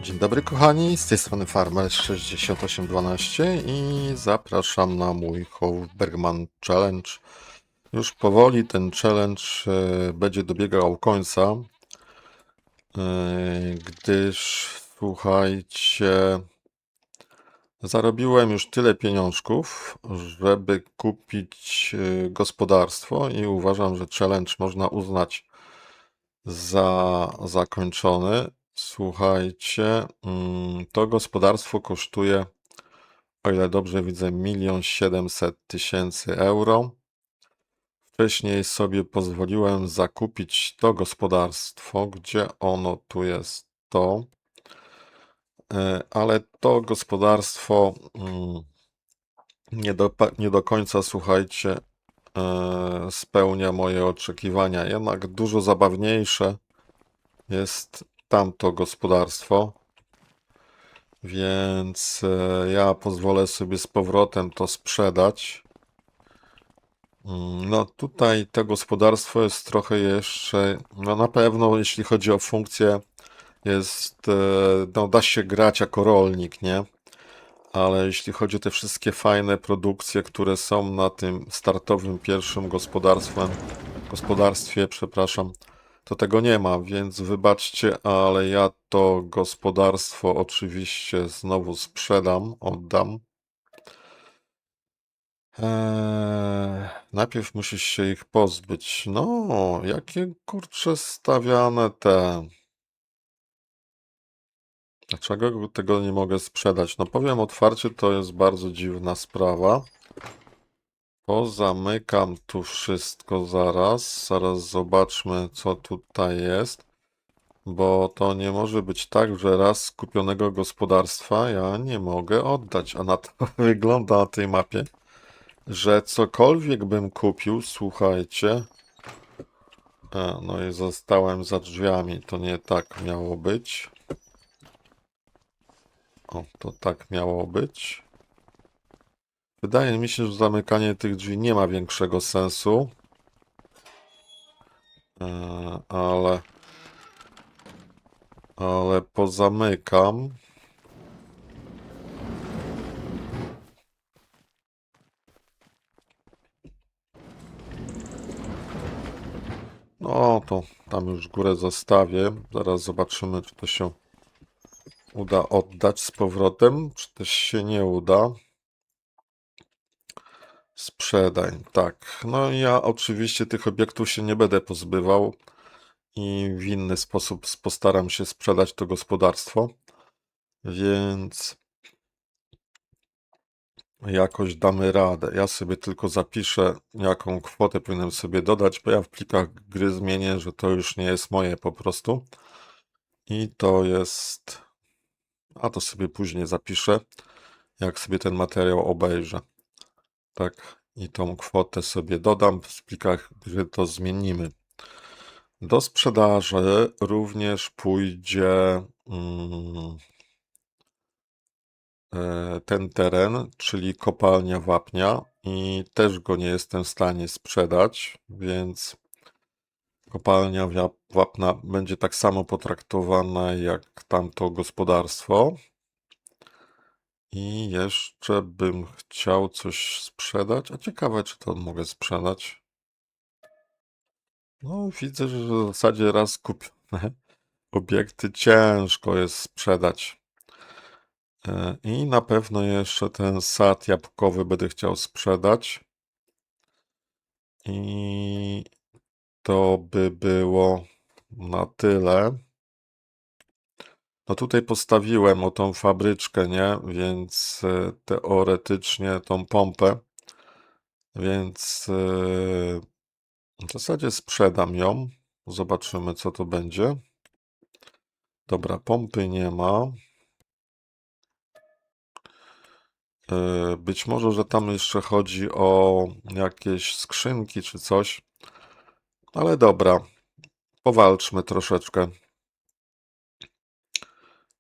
Dzień dobry kochani, z tej strony Farmer6812 i zapraszam na mój Bergman Challenge. Już powoli ten challenge będzie dobiegał końca, gdyż słuchajcie, zarobiłem już tyle pieniążków, żeby kupić gospodarstwo i uważam, że challenge można uznać za zakończony. Słuchajcie, to gospodarstwo kosztuje, o ile dobrze widzę, 1 700 000 euro. Wcześniej sobie pozwoliłem zakupić to gospodarstwo, gdzie ono tu jest to, ale to gospodarstwo nie do końca, słuchajcie, spełnia moje oczekiwania. Jednak dużo zabawniejsze jest tamto gospodarstwo, więc ja pozwolę sobie z powrotem to sprzedać. No tutaj to gospodarstwo jest trochę jeszcze, no na pewno jeśli chodzi o funkcję, jest, no da się grać jako rolnik, nie? Ale jeśli chodzi o te wszystkie fajne produkcje, które są na tym startowym pierwszym gospodarstwie, przepraszam, to tego nie ma, więc wybaczcie, ale ja to gospodarstwo oczywiście znowu sprzedam, oddam. Najpierw musisz się ich pozbyć. No, jakie kurcze stawiane te. Dlaczego tego nie mogę sprzedać? No powiem otwarcie, to jest bardzo dziwna sprawa. Pozamykam tu wszystko zaraz. Zaraz zobaczmy, co tutaj jest. Bo to nie może być tak, że raz skupionego gospodarstwa ja nie mogę oddać. A na to wygląda na tej mapie, że cokolwiek bym kupił, słuchajcie. No i zostałem za drzwiami. To nie tak miało być. O, to tak miało być. Wydaje mi się, że zamykanie tych drzwi nie ma większego sensu. Ale pozamykam. No to tam już górę zostawię. Zaraz zobaczymy, czy to się uda oddać z powrotem, czy też się nie uda. Sprzedaj, tak. No ja oczywiście tych obiektów się nie będę pozbywał i w inny sposób postaram się sprzedać to gospodarstwo, więc jakoś damy radę. Ja sobie tylko zapiszę, jaką kwotę powinienem sobie dodać, bo ja w plikach gry zmienię, że to już nie jest moje po prostu. I to jest... A to sobie później zapiszę, jak sobie ten materiał obejrzę. Tak, i tą kwotę sobie dodam, w plikach gry to zmienimy. Do sprzedaży również pójdzie ten teren, czyli kopalnia wapnia, i też go nie jestem w stanie sprzedać, więc kopalnia wapna będzie tak samo potraktowana jak tamto gospodarstwo. I jeszcze bym chciał coś sprzedać, a ciekawe, czy to mogę sprzedać. No, widzę, że w zasadzie raz kupione obiekty ciężko jest sprzedać. I na pewno jeszcze ten sad jabłkowy będę chciał sprzedać. I to by było na tyle. No tutaj postawiłem o tą fabryczkę, nie? Więc teoretycznie tą pompę. Więc w zasadzie sprzedam ją. Zobaczymy, co to będzie. Dobra, pompy nie ma. Być może, że tam jeszcze chodzi o jakieś skrzynki czy coś. Ale dobra, powalczmy troszeczkę.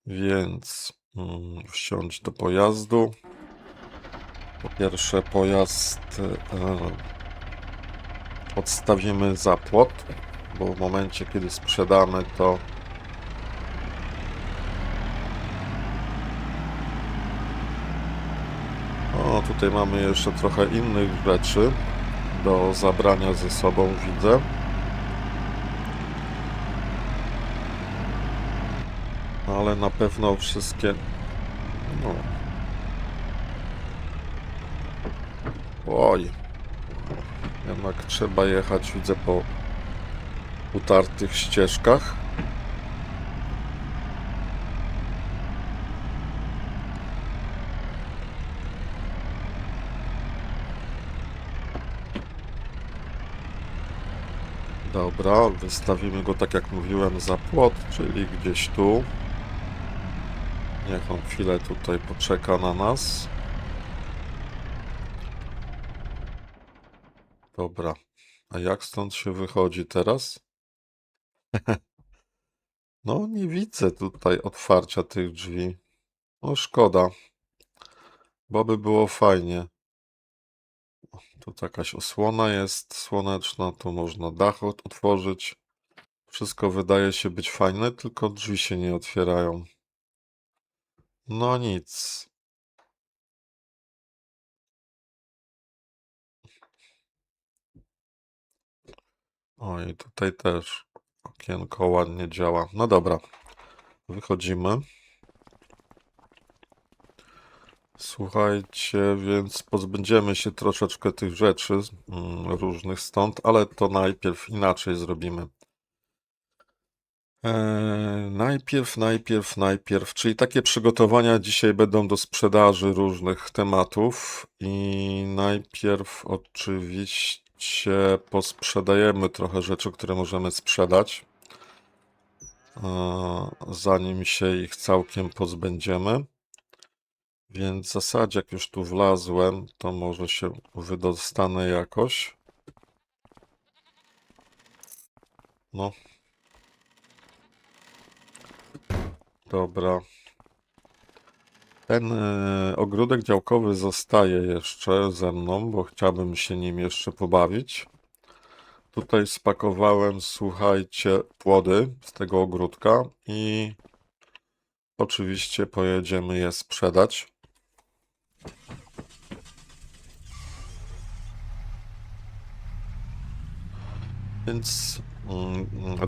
Więc wsiądź do pojazdu. Po pierwsze pojazd odstawimy za płot, bo w momencie, kiedy sprzedamy, to No, tutaj mamy jeszcze trochę innych rzeczy do zabrania ze sobą, widzę. Ale na pewno wszystkie... No. Oj. Jednak trzeba jechać, widzę, po utartych ścieżkach. Dobra, wystawimy go, tak jak mówiłem, za płot, czyli gdzieś tu. Niech on chwilę tutaj poczeka na nas. Dobra, a jak stąd się wychodzi teraz? No, nie widzę tutaj otwarcia tych drzwi. No, szkoda, bo by było fajnie. Tu jakaś osłona jest słoneczna, tu można dach otworzyć. Wszystko wydaje się być fajne, tylko drzwi się nie otwierają. No nic. Oj, tutaj też okienko ładnie działa. No dobra, wychodzimy. Słuchajcie, więc pozbędziemy się troszeczkę tych rzeczy różnych stąd, ale to najpierw inaczej zrobimy. Najpierw, czyli takie przygotowania dzisiaj będą do sprzedaży różnych tematów i najpierw oczywiście posprzedajemy trochę rzeczy, które możemy sprzedać, zanim się ich całkiem pozbędziemy. Więc w zasadzie jak już tu wlazłem, to może się wydostanę jakoś. No. Dobra. Ten ogródek działkowy zostaje jeszcze ze mną, bo chciałbym się nim jeszcze pobawić. Tutaj spakowałem, słuchajcie, płody z tego ogródka i oczywiście pojedziemy je sprzedać. Więc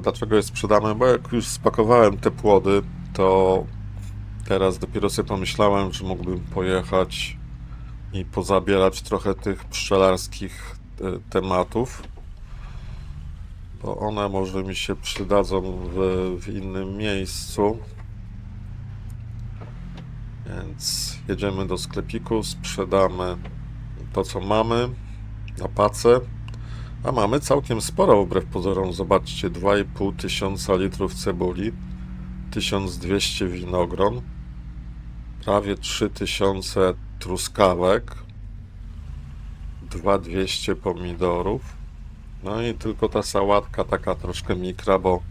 dlaczego je sprzedamy? Bo jak już spakowałem te płody, to teraz dopiero sobie pomyślałem, że mógłbym pojechać i pozabierać trochę tych pszczelarskich tematów, bo one może mi się przydadzą w innym miejscu. Więc jedziemy do sklepiku, sprzedamy to, co mamy na pacę. A mamy całkiem sporo, wbrew pozorom. Zobaczcie, 2,5 tysiąca litrów cebuli, 1200 winogron, prawie 3000 truskawek, 2200 pomidorów. No i tylko ta sałatka taka troszkę mikra, bo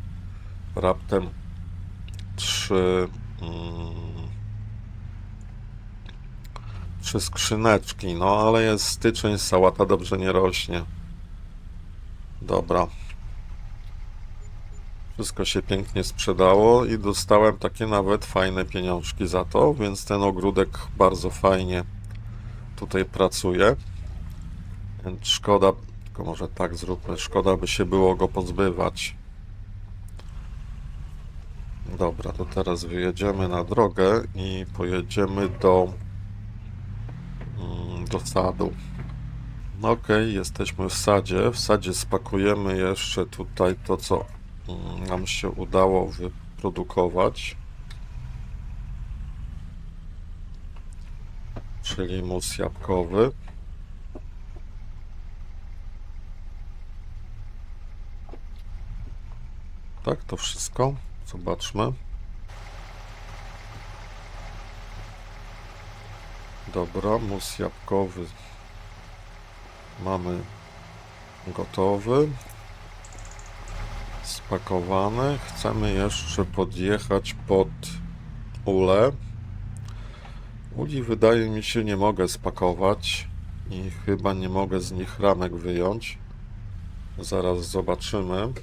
raptem 3 skrzyneczki. No ale jest styczeń, sałata dobrze nie rośnie. Dobra. Wszystko się pięknie sprzedało i dostałem takie nawet fajne pieniążki za to, więc ten ogródek bardzo fajnie tutaj pracuje. Więc szkoda, tylko może tak zróbmy, szkoda by się było go pozbywać. Dobra, to teraz wyjedziemy na drogę i pojedziemy do sadu. No okej, jesteśmy w sadzie. W sadzie spakujemy jeszcze tutaj to, co nam się udało wyprodukować. Czyli mus jabłkowy. Tak, to wszystko. Zobaczmy. Dobra, mus jabłkowy mamy gotowy. Spakowany. Chcemy jeszcze podjechać pod ulę. Uli, wydaje mi się, nie mogę spakować i chyba nie mogę z nich ramek wyjąć. Zaraz zobaczymy.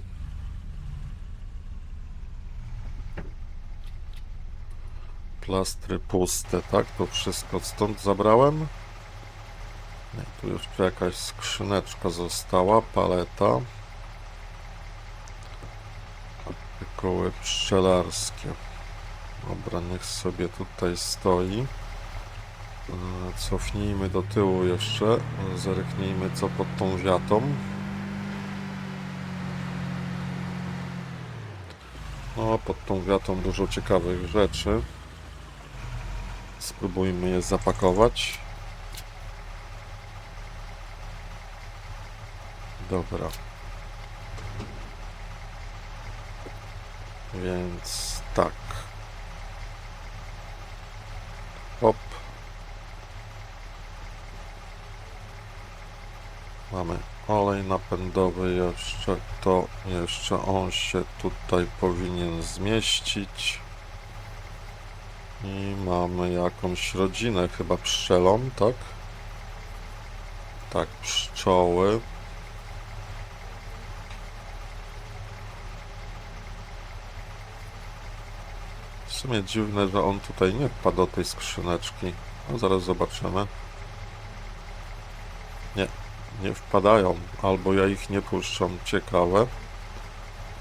Plastry puste, tak? To wszystko stąd zabrałem. Nie, tu jeszcze jakaś skrzyneczka została, paleta. Koły pszczelarskie. Dobra, niech sobie tutaj stoi. Cofnijmy do tyłu jeszcze. Zerknijmy co pod tą wiatą. No, pod tą wiatą dużo ciekawych rzeczy. Spróbujmy je zapakować. Dobra. Więc tak. Hop. Mamy olej napędowy jeszcze. To jeszcze on się tutaj powinien zmieścić. I mamy jakąś rodzinę, chyba pszczelą, tak? Tak, pszczoły. W sumie dziwne, że on tutaj nie wpadł do tej skrzyneczki. No zaraz zobaczymy. Nie, nie wpadają. Albo ja ich nie puszczam. Ciekawe.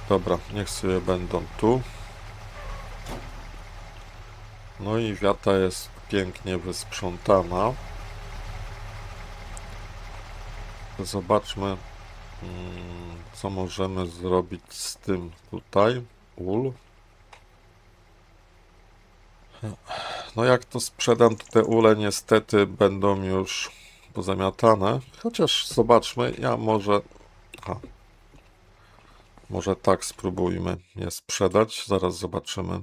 Dobra, niech sobie będą tu. No i wiata jest pięknie wysprzątana. Zobaczmy, co możemy zrobić z tym tutaj. Ul. No jak to sprzedam, to te ule niestety będą już pozamiatane. Chociaż zobaczmy, ja może... Aha. Może tak spróbujmy je sprzedać. Zaraz zobaczymy,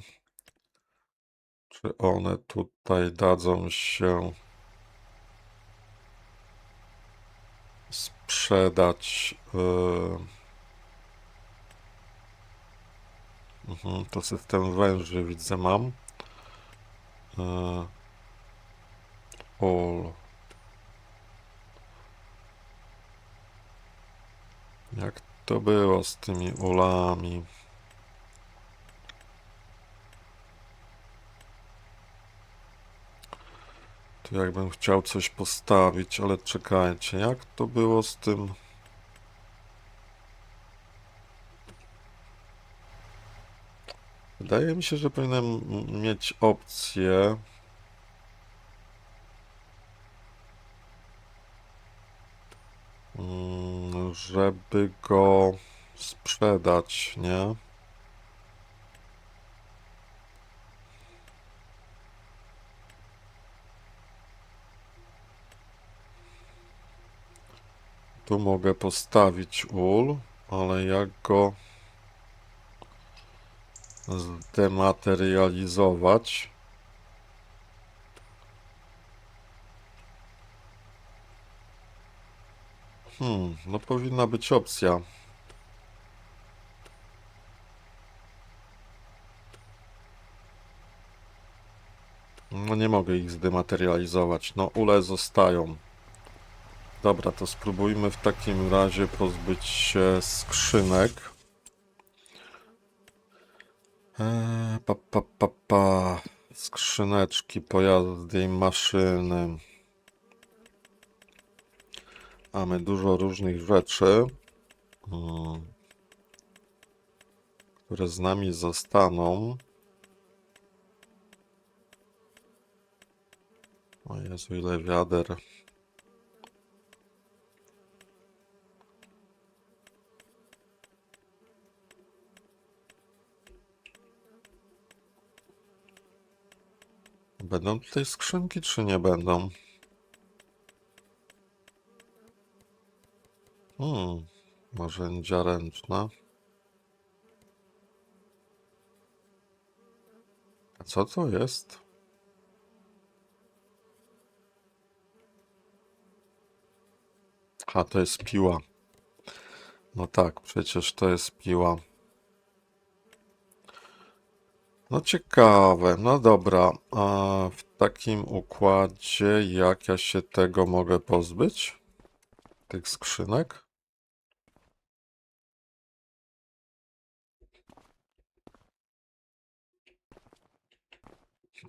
czy one tutaj dadzą się sprzedać. To system węży widzę mam. All. Jak to było z tymi ulami? Tu jakbym chciał coś postawić, ale czekajcie, jak to było z tym? Wydaje mi się, że powinienem mieć opcję, żeby go sprzedać, nie? Tu mogę postawić ul, ale jak go zdematerializować? No powinna być opcja. No nie mogę ich zdematerializować. No ule zostają. Dobra, to spróbujmy w takim razie pozbyć się skrzynek. Skrzyneczki, pojazdy i maszyny. Mamy dużo różnych rzeczy, które z nami zostaną. O Jezu, ile wiader. Będą tutaj skrzynki, czy nie będą? Narzędzia ręczne. A co to jest? A, to jest piła. No tak, przecież to jest piła. No ciekawe, no dobra. A w takim układzie, jak ja się tego mogę pozbyć? Tych skrzynek?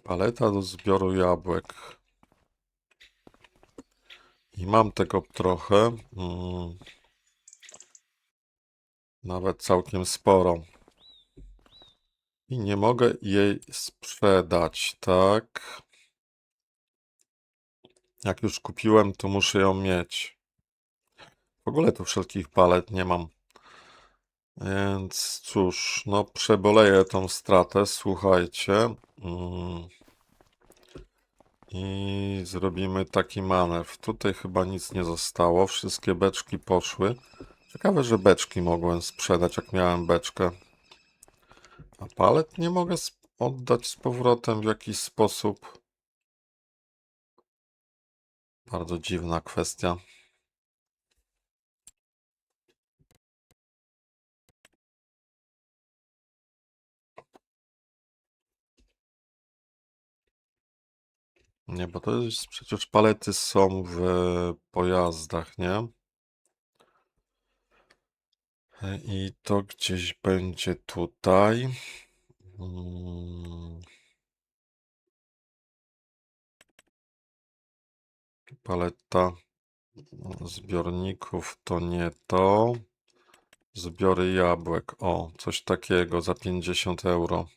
Paleta do zbioru jabłek. I mam tego trochę, nawet całkiem sporo. I nie mogę jej sprzedać, tak? Jak już kupiłem, to muszę ją mieć. W ogóle tu wszelkich palet nie mam. Więc cóż, no przeboleję tą stratę, słuchajcie. I zrobimy taki manewr. Tutaj chyba nic nie zostało, wszystkie beczki poszły. Ciekawe, że beczki mogłem sprzedać, jak miałem beczkę. A palet nie mogę oddać z powrotem w jakiś sposób. Bardzo dziwna kwestia. Nie, bo to jest przecież palety są w pojazdach, nie? I to gdzieś będzie tutaj. Mm, Paleta zbiorników to nie to. Zbiory jabłek. O, coś takiego za 50 euro.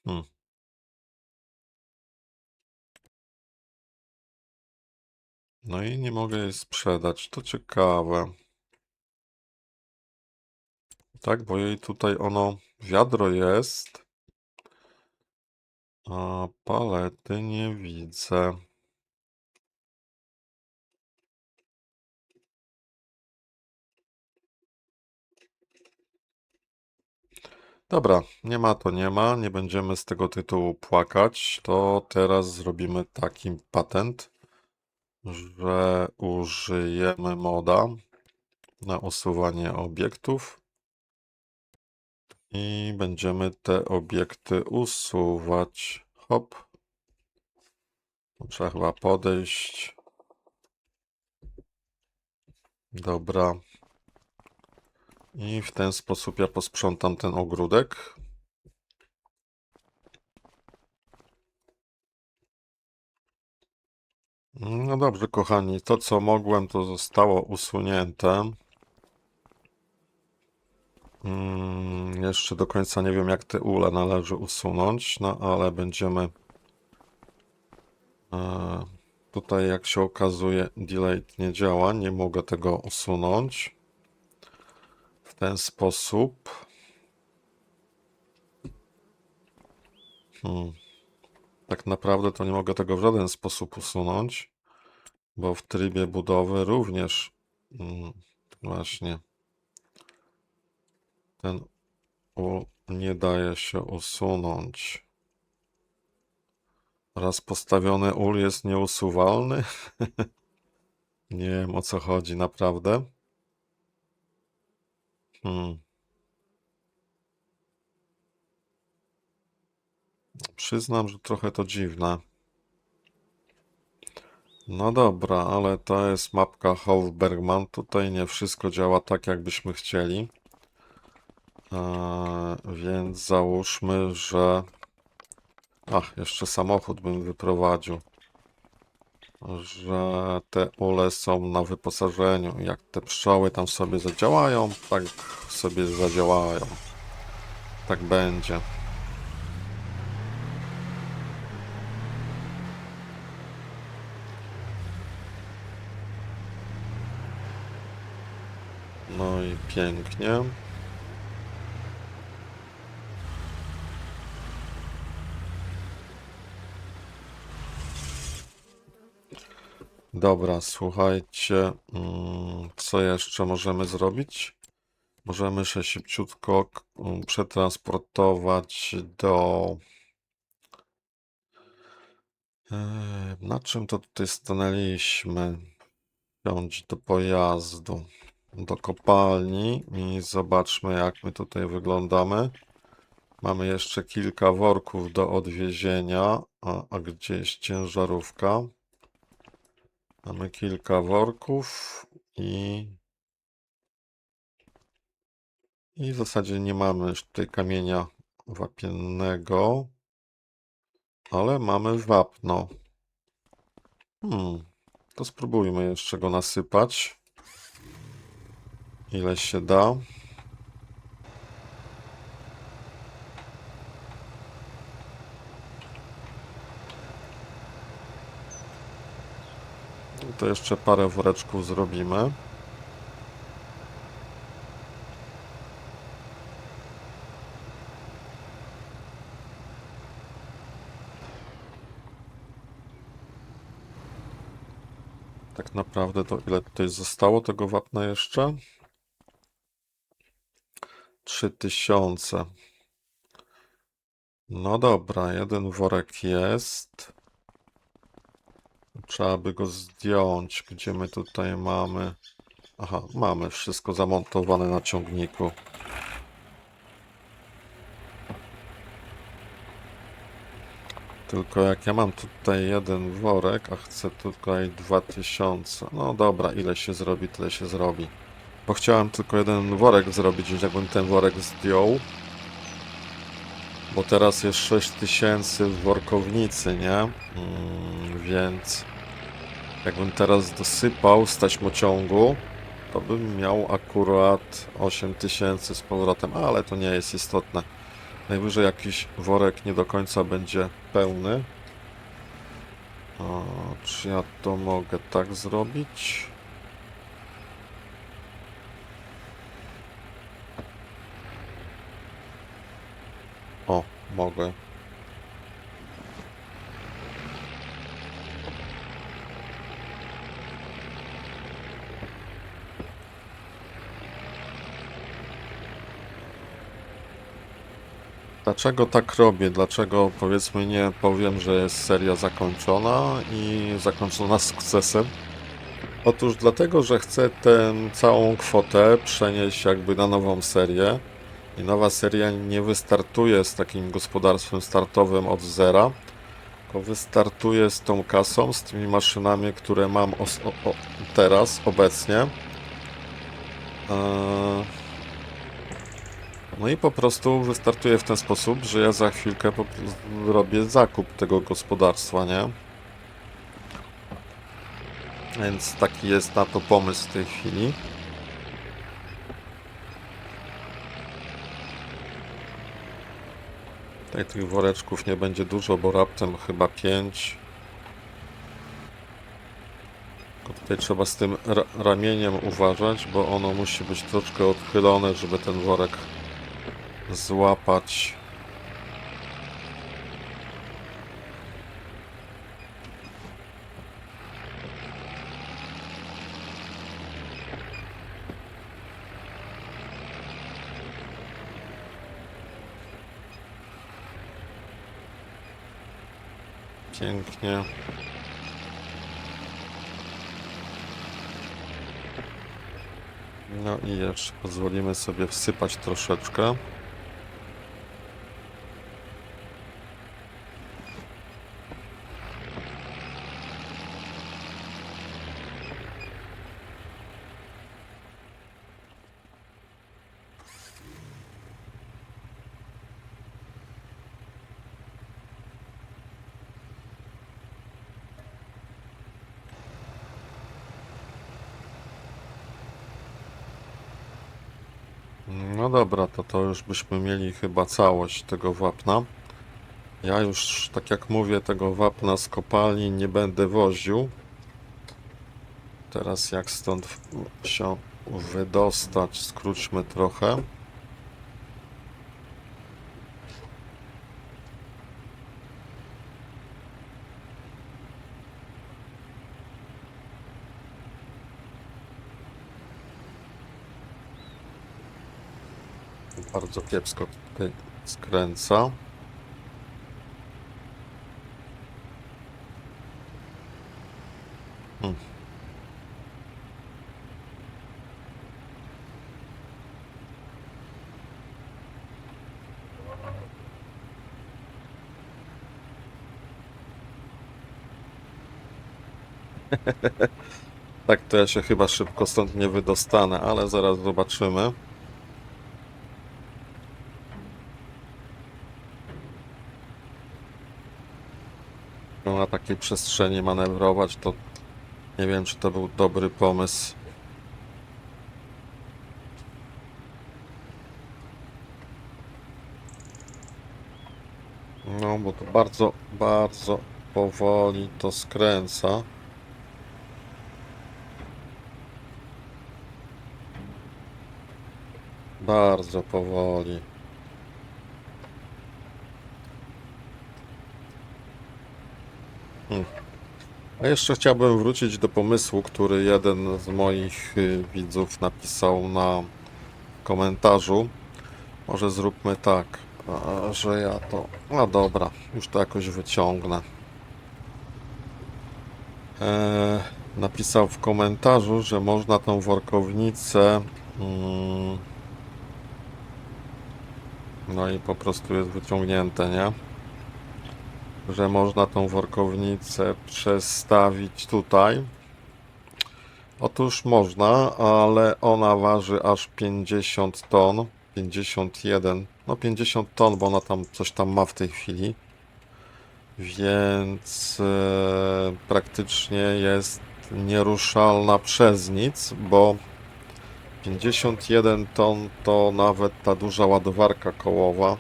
Hmm. No i nie mogę jej sprzedać. To ciekawe. Tak, bo jej tutaj wiadro jest, a palety nie widzę. Dobra, nie ma to nie ma, nie będziemy z tego tytułu płakać. To teraz zrobimy taki patent, że użyjemy moda na usuwanie obiektów i będziemy te obiekty usuwać. Hop. Trzeba chyba podejść. Dobra. I w ten sposób ja posprzątam ten ogródek. No dobrze, kochani, to co mogłem, to zostało usunięte. Jeszcze do końca nie wiem, jak te ule należy usunąć, no ale będziemy. Tutaj, jak się okazuje, delete nie działa, nie mogę tego usunąć w ten sposób. Tak naprawdę to nie mogę tego w żaden sposób usunąć, bo w trybie budowy również właśnie ten ul nie daje się usunąć. Raz postawiony ul jest nieusuwalny. Nie wiem, o co chodzi naprawdę. Przyznam, że trochę to dziwne. No dobra, ale to jest mapka Hofbergman. Tutaj nie wszystko działa tak, jakbyśmy chcieli. Więc załóżmy, że... Ach, jeszcze samochód bym wyprowadził. Że te ule są na wyposażeniu. Jak te pszczoły tam sobie zadziałają, tak sobie zadziałają. Tak będzie. No i pięknie. Dobra, słuchajcie, co jeszcze możemy zrobić? Możemy się szybciutko przetransportować do... Na czym to tutaj stanęliśmy? Wsiąść do pojazdu, do kopalni i zobaczmy, jak my tutaj wyglądamy. Mamy jeszcze kilka worków do odwiezienia. A gdzie jest ciężarówka? Mamy kilka worków i w zasadzie nie mamy już tutaj kamienia wapiennego. Ale mamy wapno. To spróbujmy jeszcze go nasypać. Ile się da. To jeszcze parę woreczków zrobimy. Tak naprawdę to ile tutaj zostało tego wapna jeszcze? 3000. No dobra, jeden worek jest. Trzeba by go zdjąć. Gdzie my tutaj mamy? Aha, mamy wszystko zamontowane na ciągniku. Tylko jak ja mam tutaj jeden worek, a chcę tutaj 2000. No dobra, ile się zrobi, tyle się zrobi. Bo chciałem tylko jeden worek zrobić, więc jakbym ten worek zdjął. Bo teraz jest 6000 w workownicy, nie? Więc jakbym teraz dosypał z taśmociągu, to bym miał akurat 8000 z powrotem, ale to nie jest istotne. Najwyżej jakiś worek nie do końca będzie pełny. Czy ja to mogę tak zrobić? O, mogę. Dlaczego tak robię? Dlaczego, powiedzmy, nie powiem, że jest seria zakończona i zakończona sukcesem? Otóż dlatego, że chcę tę całą kwotę przenieść jakby na nową serię. I nowa seria nie wystartuje z takim gospodarstwem startowym od zera, tylko wystartuje z tą kasą, z tymi maszynami, które mam teraz, obecnie. No i po prostu wystartuje w ten sposób, że ja za chwilkę robię zakup tego gospodarstwa, nie? Więc taki jest na to pomysł w tej chwili. Tutaj tych woreczków nie będzie dużo, bo raptem chyba 5. Tylko tutaj trzeba z tym ramieniem uważać, bo ono musi być troszkę odchylone, żeby ten worek złapać. Pięknie. No i jeszcze pozwolimy sobie wsypać troszeczkę. No dobra, to już byśmy mieli chyba całość tego wapna. Ja już, tak jak mówię, tego wapna z kopalni nie będę woził. Teraz jak stąd się wydostać, skróćmy trochę. Bardzo kiepsko tutaj skręca. Tak to ja się chyba szybko stąd nie wydostanę, ale zaraz zobaczymy. na takiej przestrzeni manewrować, to nie wiem, czy to był dobry pomysł. No, bo to bardzo, bardzo powoli to skręca. Bardzo powoli. A jeszcze chciałbym wrócić do pomysłu, który jeden z moich widzów napisał na komentarzu. Może zróbmy tak, że ja to... No dobra, już to jakoś wyciągnę. Napisał w komentarzu, że można tą workownicę... no i po prostu jest wyciągnięte, nie? Że można tą workownicę przestawić tutaj. Otóż można, ale ona waży aż 50 ton. 51, no 50 ton, bo ona tam coś tam ma w tej chwili. Więc praktycznie jest nieruszalna przez nic, bo 51 ton to nawet ta duża ładowarka kołowa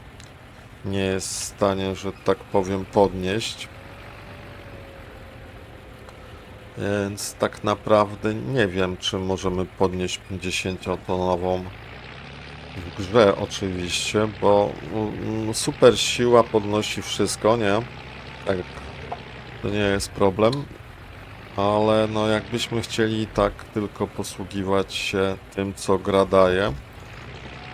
nie jest w stanie, że tak powiem, podnieść. Więc tak naprawdę nie wiem, czy możemy podnieść 50-tonową w grze oczywiście, bo super siła podnosi wszystko, nie? Tak, to nie jest problem. Ale no jakbyśmy chcieli tak tylko posługiwać się tym, co gra daje,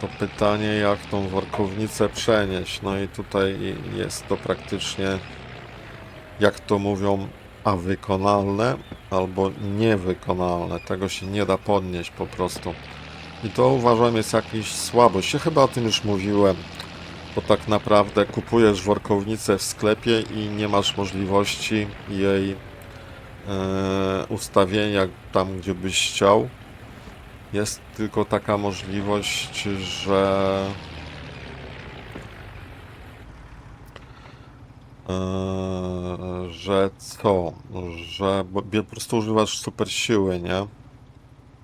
to pytanie, jak tą workownicę przenieść. No i tutaj jest to praktycznie, jak to mówią, a wykonalne albo niewykonalne. Tego się nie da podnieść po prostu. I to uważam jest jakaś słabość. Ja chyba o tym już mówiłem, bo tak naprawdę kupujesz workownicę w sklepie i nie masz możliwości jej ustawienia tam, gdzie byś chciał. Jest tylko taka możliwość, że co? Że po prostu używasz super siły, nie?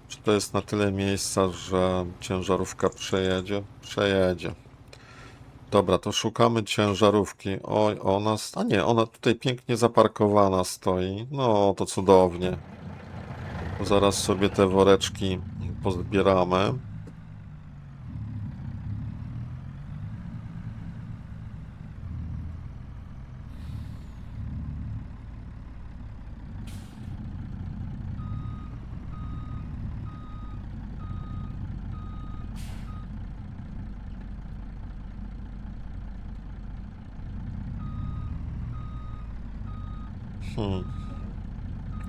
Czy to jest na tyle miejsca, że ciężarówka przejedzie? Przejedzie. Dobra, to szukamy ciężarówki. Oj, ona... A nie, ona tutaj pięknie zaparkowana stoi. No, to cudownie. Zaraz sobie te woreczki pozbieramy.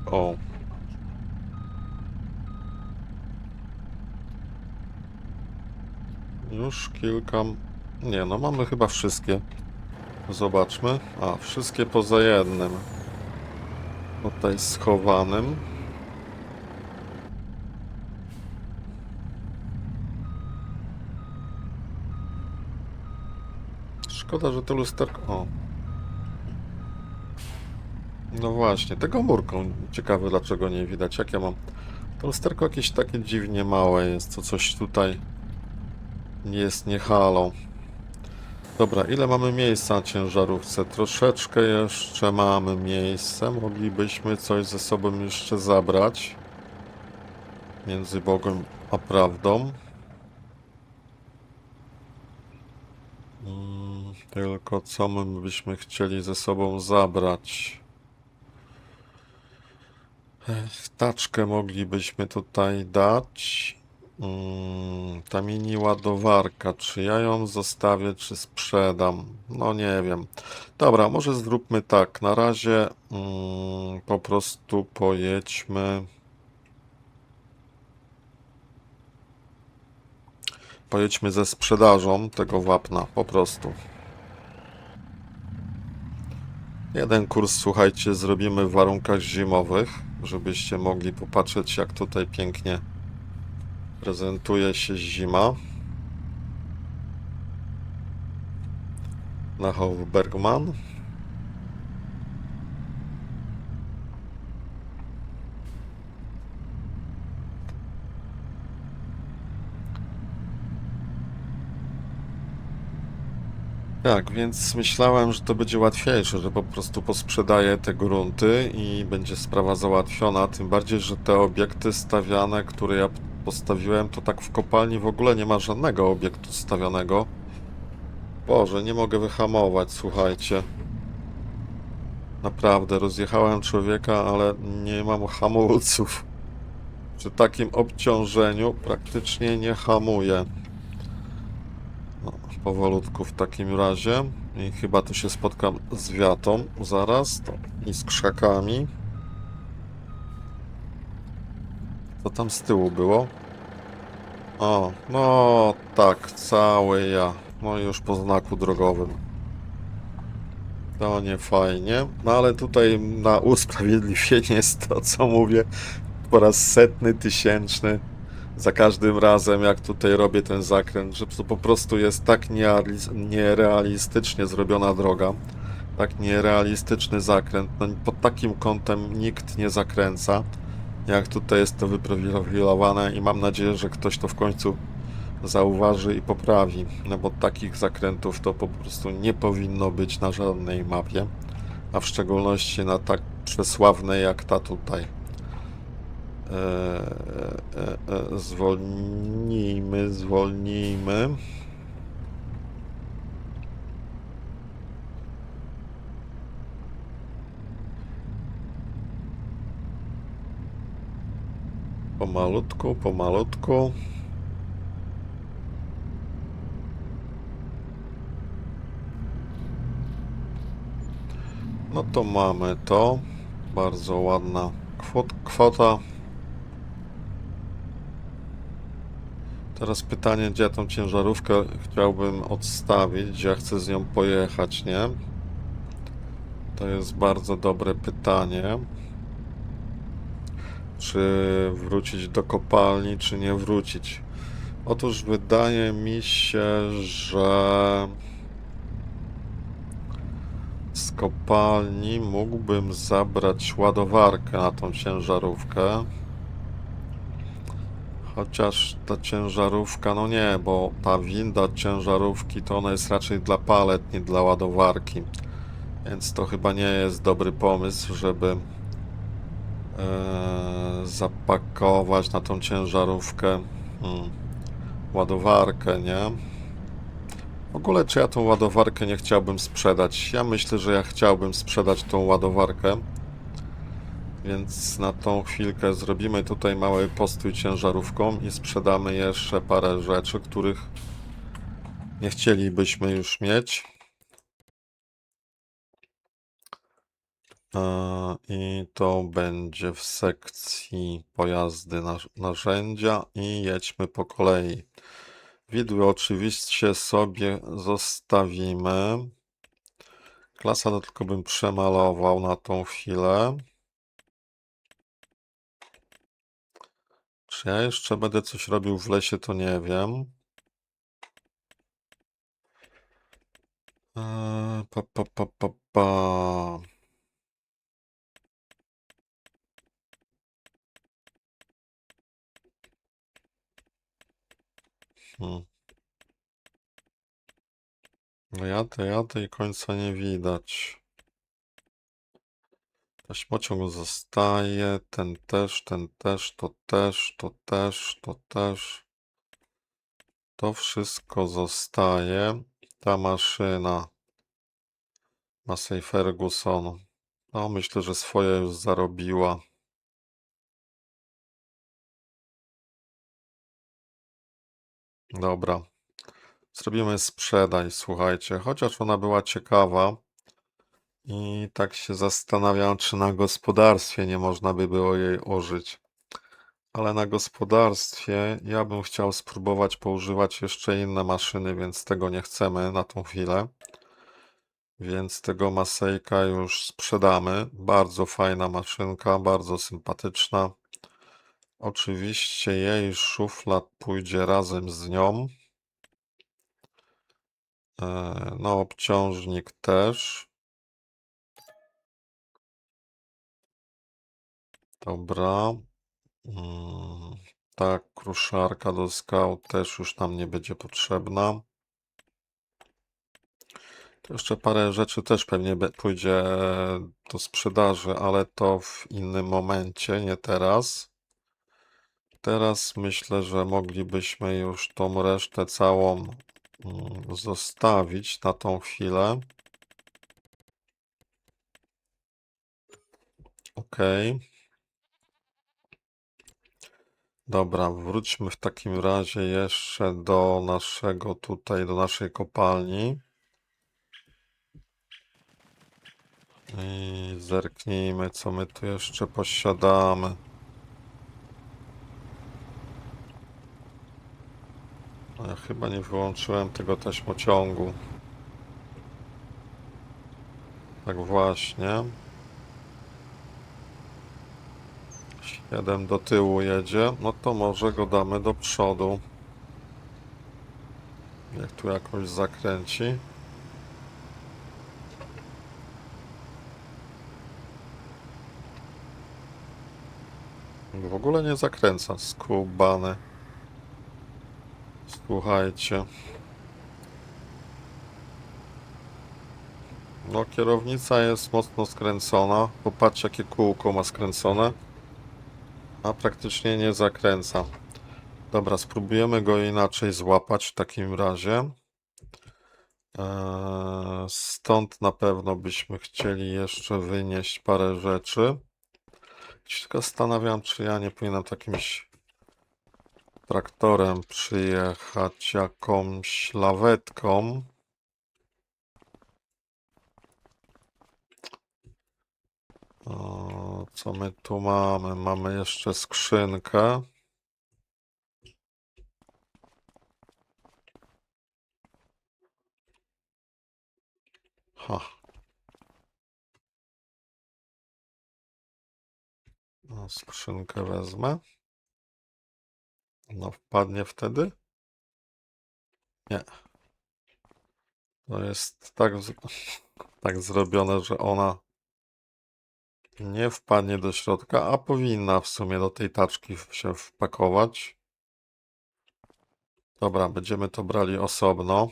O. Już kilka... Nie, no mamy chyba wszystkie. Zobaczmy. A, wszystkie poza jednym. Tutaj schowanym. Szkoda, że to lusterko... O. No właśnie, tego murką. Ciekawe, dlaczego nie widać. Jak ja mam... To lusterko jakieś takie dziwnie małe jest. To coś tutaj jest nie halo. Dobra, ile mamy miejsca na ciężarówce? Troszeczkę jeszcze mamy miejsce. Moglibyśmy coś ze sobą jeszcze zabrać. Między Bogiem a prawdą. Tylko co my byśmy chcieli ze sobą zabrać? Taczkę moglibyśmy tutaj dać. Ta mini ładowarka, czy ja ją zostawię, czy sprzedam? No nie wiem. Dobra, może zróbmy tak. Na razie po prostu pojedźmy ze sprzedażą tego wapna, po prostu. Jeden kurs, słuchajcie, zrobimy w warunkach zimowych, żebyście mogli popatrzeć, jak tutaj pięknie prezentuje się zima na Hofbergman. Tak, więc myślałem, że to będzie łatwiejsze, że po prostu posprzedaję te grunty i będzie sprawa załatwiona. Tym bardziej, że te obiekty stawiane, które ja postawiłem, to tak w kopalni w ogóle nie ma żadnego obiektu stawionego. Boże, nie mogę wyhamować, słuchajcie. Naprawdę, rozjechałem człowieka, ale nie mam hamulców. Przy takim obciążeniu praktycznie nie hamuję. No, powolutku w takim razie. I chyba tu się spotkam z wiatą zaraz. To, i z krzakami. Co tam z tyłu było? O, no tak, cały ja. No już po znaku drogowym. To nie fajnie. No ale tutaj na usprawiedliwienie jest to, co mówię, po raz setny, tysięczny. Za każdym razem, jak tutaj robię ten zakręt, że to po prostu jest tak nierealistycznie zrobiona droga, tak nierealistyczny zakręt. No, pod takim kątem nikt nie zakręca, jak tutaj jest to wyprofilowane i mam nadzieję, że ktoś to w końcu zauważy i poprawi, no bo takich zakrętów to po prostu nie powinno być na żadnej mapie, a w szczególności na tak przesławnej jak ta tutaj. Zwolnijmy, zwolnijmy. Pomalutku, pomalutku. No to mamy to. Bardzo ładna kwota. Teraz pytanie, gdzie ja tą ciężarówkę chciałbym odstawić, gdzie ja chcę z nią pojechać, nie? To jest bardzo dobre pytanie. Czy wrócić do kopalni, czy nie wrócić? Otóż wydaje mi się, że z kopalni mógłbym zabrać ładowarkę na tą ciężarówkę. Chociaż ta ciężarówka, no nie, bo ta winda ciężarówki to ona jest raczej dla palet, nie dla ładowarki. Więc to chyba nie jest dobry pomysł, żeby zapakować na tą ciężarówkę ładowarkę, nie? W ogóle, czy ja tą ładowarkę nie chciałbym sprzedać? Ja myślę, że ja chciałbym sprzedać tą ładowarkę. Więc na tą chwilkę zrobimy tutaj mały postój ciężarówką i sprzedamy jeszcze parę rzeczy, których nie chcielibyśmy już mieć. I to będzie w sekcji pojazdy, narzędzia i jedźmy po kolei. Widły oczywiście sobie zostawimy. Klasa to tylko bym przemalował na tą chwilę. Czy ja jeszcze będę coś robił w lesie, to nie wiem. Pa, pa, pa, pa, pa. Hmm. No jadę i końca nie widać. Taśmociąg zostaje, ten też, to też, to też, to też. To wszystko zostaje. Ta maszyna Massey Ferguson. No myślę, że swoje już zarobiła. Dobra. Zrobimy sprzedaj, słuchajcie. Chociaż ona była ciekawa. I tak się zastanawiam, czy na gospodarstwie nie można by było jej użyć. Ale na gospodarstwie ja bym chciał spróbować poużywać jeszcze inne maszyny, więc tego nie chcemy na tą chwilę. Więc tego Masejka już sprzedamy. Bardzo fajna maszynka, bardzo sympatyczna. Oczywiście jej szuflad pójdzie razem z nią. No, obciążnik też. Dobra. Ta kruszarka do skał też już nam nie będzie potrzebna. To jeszcze parę rzeczy też pewnie pójdzie do sprzedaży, ale to w innym momencie, nie teraz. Teraz myślę, że moglibyśmy już tą resztę całą zostawić na tą chwilę. Ok. Dobra, wróćmy w takim razie jeszcze do naszego tutaj, do naszej kopalni. I zerknijmy, co my tu jeszcze posiadamy. Ja chyba nie wyłączyłem tego taśmociągu. Tak właśnie. 7 do tyłu jedzie. No to może go damy do przodu. Jak tu jakoś zakręci. W ogóle nie zakręca. Skubany. Słuchajcie. No kierownica jest mocno skręcona. Popatrzcie, jakie kółko ma skręcone. A praktycznie nie zakręca. Dobra, spróbujemy go inaczej złapać w takim razie. Stąd na pewno byśmy chcieli jeszcze wynieść parę rzeczy. Się zastanawiam, czy ja nie powinienem jakimś traktorem przyjechać, jakąś lawetką. Co my tu mamy? Mamy jeszcze skrzynkę. Ha. No, skrzynkę wezmę. No, wpadnie wtedy? Nie. To jest tak zrobione, że ona nie wpadnie do środka, a powinna w sumie do tej taczki się wpakować. Dobra, będziemy to brali osobno.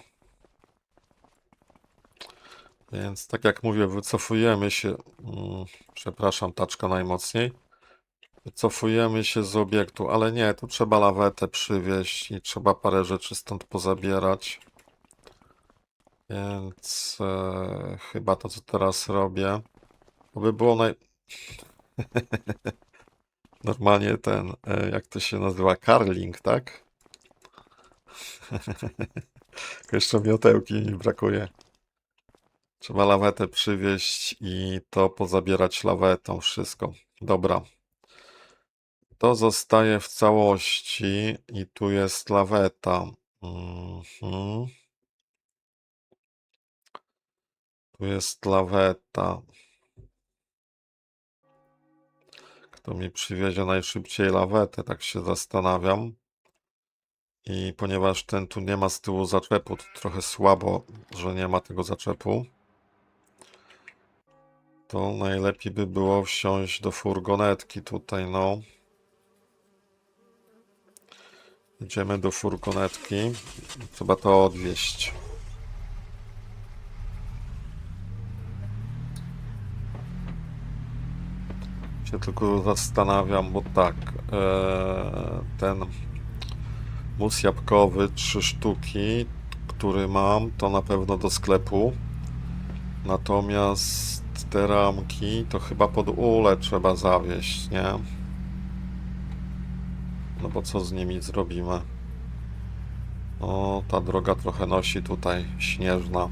Więc tak jak mówię, wycofujemy się. Przepraszam, taczka najmocniej. Wycofujemy się z obiektu, ale nie, tu trzeba lawetę przywieźć i trzeba parę rzeczy stąd pozabierać. Więc chyba to, co teraz robię, to by było normalnie ten, jak to się nazywa, carling, tak? Jeszcze miotełki mi brakuje. Trzeba lawetę przywieźć i to pozabierać lawetą wszystko. Dobra. To zostaje w całości i tu jest laweta. Tu jest laweta. Kto mi przywiezie najszybciej lawetę, tak się zastanawiam. I ponieważ ten tu nie ma z tyłu zaczepu, to trochę słabo, że nie ma tego zaczepu. To najlepiej by było wsiąść do furgonetki tutaj, no. Idziemy do furgonetki. Trzeba to odwieźć. Się tylko zastanawiam, bo tak, ten mus jabłkowy, 3 sztuki, który mam, to na pewno do sklepu. Natomiast te ramki to chyba pod ulę trzeba zawieźć, nie? No bo co z nimi zrobimy? O, ta droga trochę nosi tutaj, śnieżna.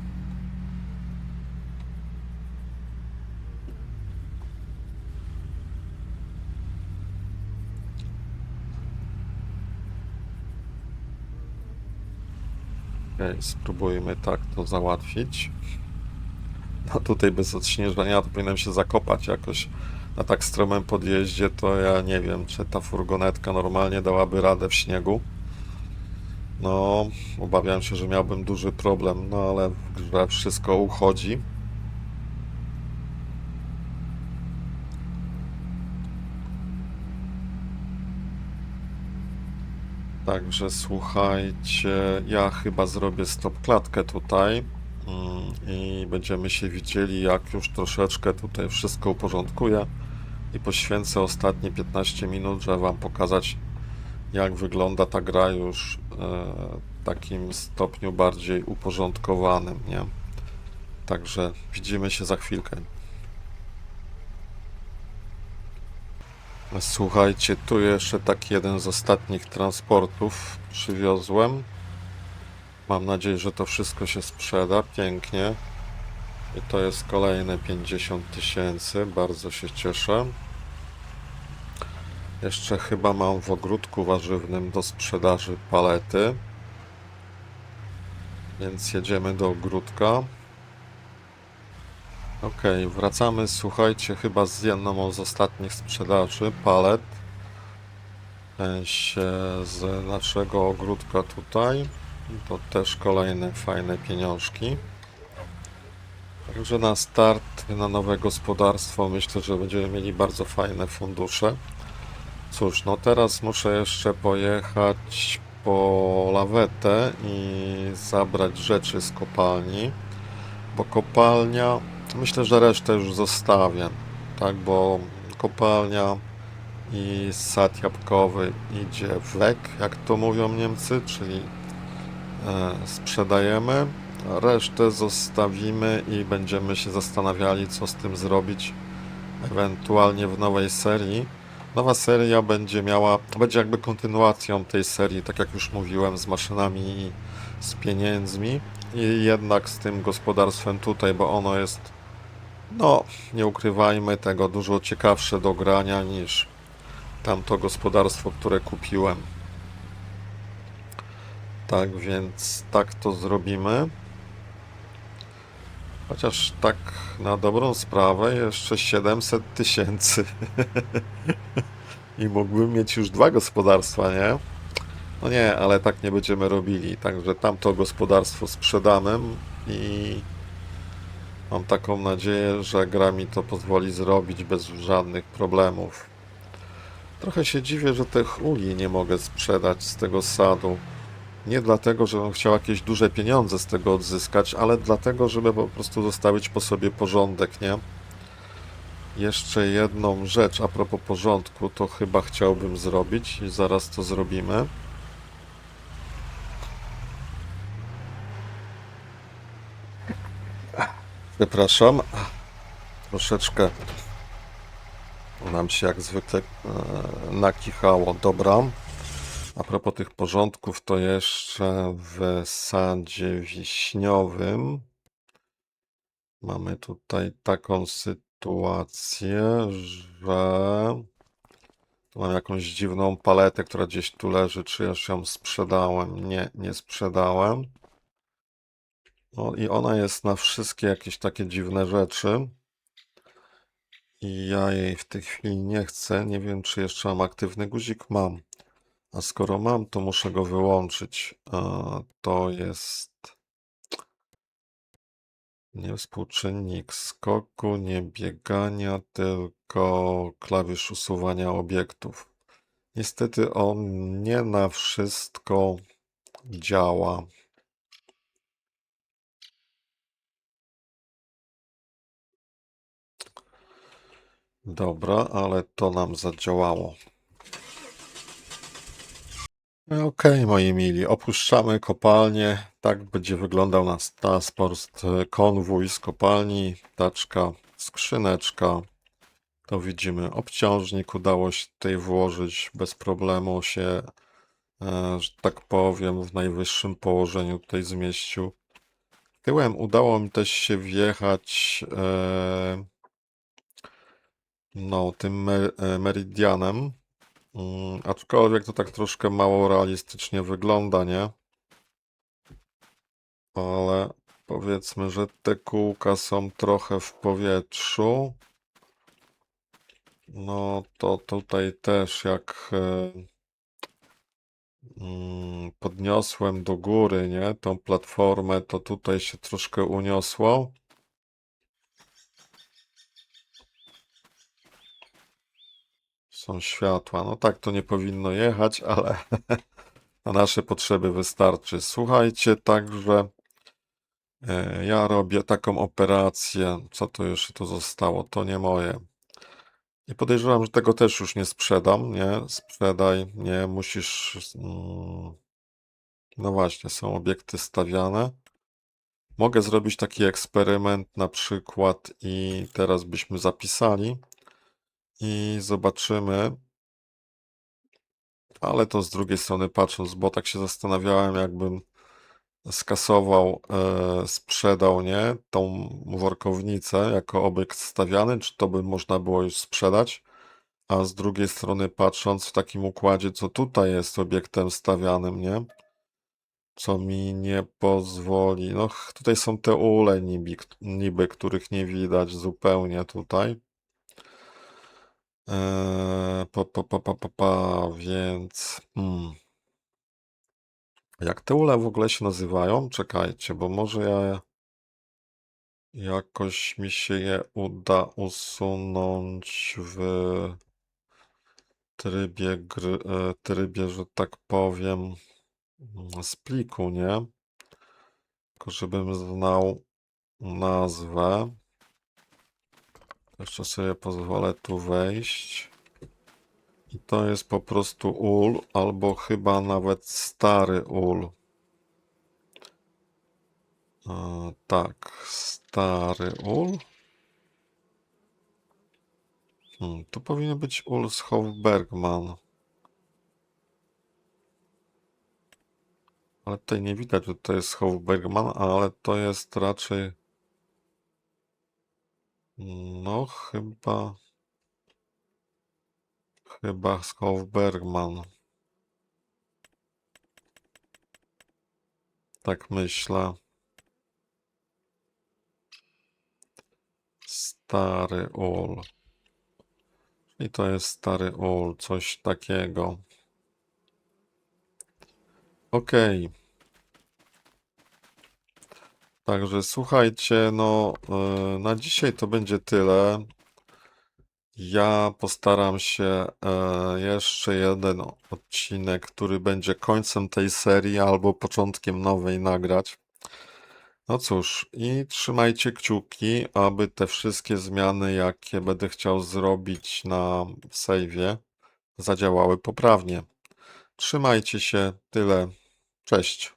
Okay, spróbujmy tak to załatwić. No tutaj bez odśnieżania to powinienem się zakopać jakoś. Na tak stromym podjeździe to ja nie wiem, czy ta furgonetka normalnie dałaby radę w śniegu. No, obawiam się, że miałbym duży problem, no ale w grze wszystko uchodzi. Także słuchajcie, ja chyba zrobię stop klatkę tutaj. i będziemy się widzieli, jak już troszeczkę tutaj wszystko uporządkuję i poświęcę ostatnie 15 minut, żeby Wam pokazać, jak wygląda ta gra już w takim stopniu bardziej uporządkowanym, nie? Także widzimy się za chwilkę. Słuchajcie, tu jeszcze taki jeden z ostatnich transportów przywiozłem. Mam nadzieję, że to wszystko się sprzeda pięknie. I to jest kolejne 50 000. Bardzo się cieszę. Jeszcze chyba mam w ogródku warzywnym do sprzedaży palety. Więc jedziemy do ogródka. Ok, wracamy, słuchajcie, chyba z jedną z ostatnich sprzedaży palet. Z naszego ogródka tutaj. To też kolejne fajne pieniążki. Także na start, na nowe gospodarstwo myślę, że będziemy mieli bardzo fajne fundusze. Cóż, no teraz muszę jeszcze pojechać po lawetę i zabrać rzeczy z kopalni, bo kopalnia, myślę, że resztę już zostawię, tak, bo kopalnia i sad jabłkowy idzie w lek, jak to mówią Niemcy, czyli sprzedajemy, a resztę zostawimy i będziemy się zastanawiali, co z tym zrobić ewentualnie w nowej serii. Nowa seria będzie jakby kontynuacją tej serii, tak jak już mówiłem, z maszynami i z pieniędzmi i jednak z tym gospodarstwem tutaj, bo ono jest, no nie ukrywajmy tego, dużo ciekawsze do grania niż tamto gospodarstwo, które kupiłem. Tak więc tak to zrobimy. Chociaż tak na dobrą sprawę jeszcze 700 000 i mógłbym mieć już dwa gospodarstwa, nie? No nie, ale tak nie będziemy robili. Także tamto gospodarstwo sprzedamy i mam taką nadzieję, że gra mi to pozwoli zrobić bez żadnych problemów. Trochę się dziwię, że tych uli nie mogę sprzedać z tego sadu. Nie dlatego, że bym chciał jakieś duże pieniądze z tego odzyskać, ale dlatego, żeby po prostu zostawić po sobie porządek, nie? Jeszcze jedną rzecz a propos porządku, to chyba chciałbym zrobić i zaraz to zrobimy. Przepraszam, troszeczkę nam się jak zwykle nakichało. Dobra. A propos tych porządków, to jeszcze w sadzie wiśniowym mamy tutaj taką sytuację, że tu mam jakąś dziwną paletę, która gdzieś tu leży. Czy już ją sprzedałem? Nie, nie sprzedałem. O, i ona jest na wszystkie jakieś takie dziwne rzeczy. I ja jej w tej chwili nie chcę. Nie wiem, czy jeszcze mam aktywny guzik. Mam. A skoro mam, to muszę go wyłączyć. To jest nie współczynnik skoku, nie biegania, tylko klawisz usuwania obiektów. Niestety on nie na wszystko działa. Dobra, ale to nam zadziałało. Okej, moi mili, opuszczamy kopalnię. Tak będzie wyglądał nasz transport, konwój z kopalni, taczka, skrzyneczka. To widzimy obciążnik, udało się tutaj włożyć bez problemu się, że tak powiem, w najwyższym położeniu tutaj zmieścił. Tyłem udało mi też się wjechać no, tym meridianem. Aczkolwiek to tak troszkę mało realistycznie wygląda, nie? Ale powiedzmy, że te kółka są trochę w powietrzu. No to tutaj też jak podniosłem do góry, nie? Tą platformę, to tutaj się troszkę uniosło. Są światła. No tak to nie powinno jechać, ale na nasze potrzeby wystarczy. Słuchajcie, także Ja robię taką operację. Co to jeszcze tu zostało? To nie moje. I podejrzewam, że tego też już nie sprzedam, nie? Sprzedaj, nie, musisz. No właśnie, są obiekty stawiane. Mogę zrobić taki eksperyment na przykład i teraz byśmy zapisali i zobaczymy, ale to z drugiej strony patrząc, bo tak się zastanawiałem, jakbym skasował, sprzedał, nie, tą workownicę jako obiekt stawiany, czy to by można było już sprzedać, a z drugiej strony patrząc w takim układzie, co tutaj jest obiektem stawianym, nie, co mi nie pozwoli, no tutaj są te ule niby, których nie widać zupełnie tutaj. Więc jak te ule w ogóle się nazywają? Czekajcie, bo może jakoś mi się je uda usunąć w trybie, że tak powiem, z pliku, nie? Tylko żebym znał nazwę. Jeszcze sobie pozwolę tu wejść. I to jest po prostu ul, albo chyba nawet stary ul. Tak, stary ul. Tu powinien być ul z Hofbergman. Ale tutaj nie widać, że to jest Hofbergman, ale to jest raczej... No, chyba z Hofbergman. Tak myślę. Stary ul. I to jest stary ul, coś takiego. Okej. Także słuchajcie, no na dzisiaj to będzie tyle. Ja postaram się jeszcze jeden odcinek, który będzie końcem tej serii albo początkiem nowej nagrać. No cóż, i trzymajcie kciuki, aby te wszystkie zmiany, jakie będę chciał zrobić na save'ie, zadziałały poprawnie. Trzymajcie się, tyle. Cześć.